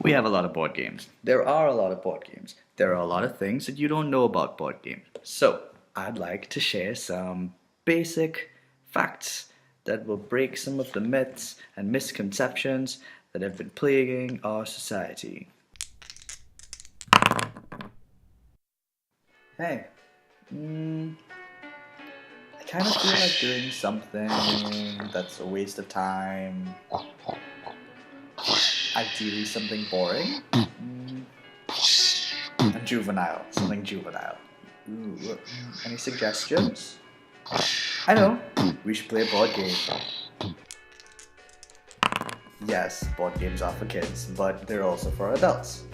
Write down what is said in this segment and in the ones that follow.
We have a lot of board games. There are a lot of board games. There are a lot of things that you don't know about board games. So, I'd like to share some basic facts that will break some of the myths and misconceptions that have been plaguing our society. Hey, I kind of feel like doing something that's a waste of time. Ideally, something boring. And juvenile. Something juvenile. Ooh, any suggestions? I know. We should play a board game. Yes, board games are for kids, but they're also for adults.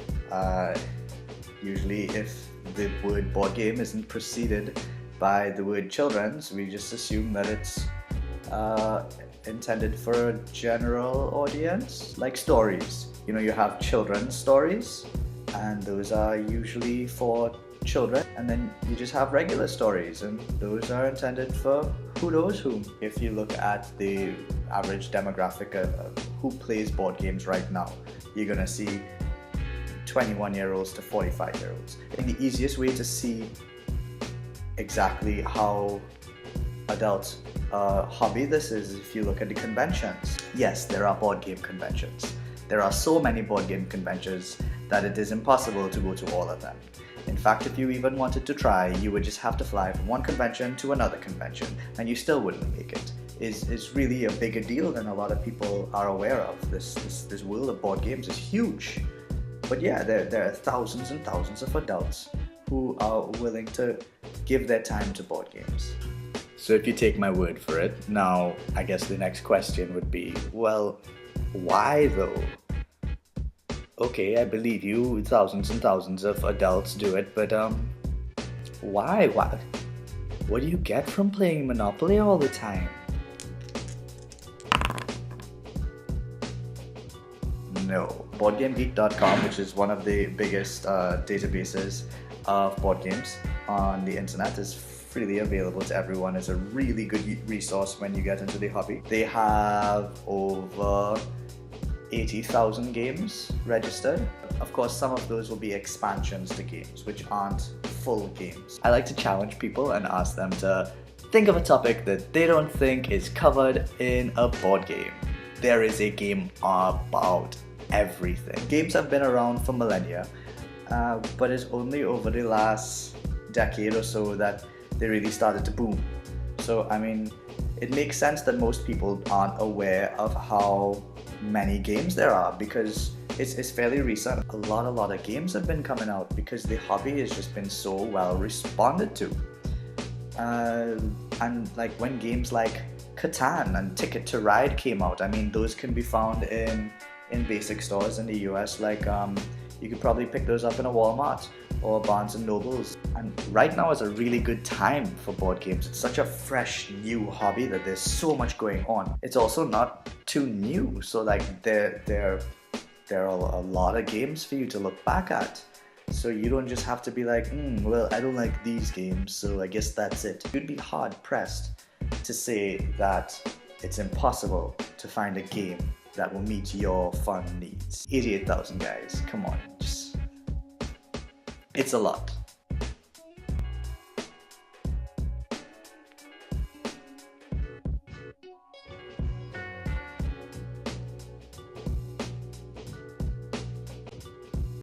Usually, if the word board game isn't preceded by the word children's, we just assume that it's intended for a general audience, like stories. You know, you have children's stories, and those are usually for children, and then you just have regular stories, and those are intended for who knows whom. If you look at the average demographic of who plays board games right now, you're gonna see 21-year-olds to 45-year-olds. I think the easiest way to see exactly how adults hobby this is if you look at the conventions. Yes, there are board game conventions. There are so many board game conventions that it is impossible to go to all of them. In fact, if you even wanted to try, you would just have to fly from one convention to another convention, and you still wouldn't make it. It's really a bigger deal than a lot of people are aware of. This world of board games is huge. But yeah, there are thousands and thousands of adults who are willing to give their time to board games. So if you take my word for it, now I guess the next question would be, well, why though? Okay, I believe you, thousands and thousands of adults do it, but why? What do you get from playing Monopoly all the time? No. BoardGameGeek.com, which is one of the biggest databases of board games on the internet, is freely available to everyone. It's a really good resource when you get into the hobby. They have over 80,000 games registered. Of course, some of those will be expansions to games, which aren't full games. I like to challenge people and ask them to think of a topic that they don't think is covered in a board game. There is a game about everything. Games have been around for millennia, but it's only over the last decade or so that they really started to boom. So, I mean, it makes sense that most people aren't aware of how many games there are because it's fairly recent. A lot of games have been coming out because the hobby has just been so well responded to. And like when games like Catan and Ticket to Ride came out, I mean, those can be found in basic stores in the US. Like you could probably pick those up in a Walmart or Barnes and Nobles. And right now is a really good time for board games. It's such a fresh new hobby that there's so much going on. It's also not too new, so like there are a lot of games for you to look back at. So you don't just have to be like, well, I don't like these games, so I guess that's it. You'd be hard pressed to say that it's impossible to find a game that will meet your fun needs. 88,000 guys, come on, it's a lot.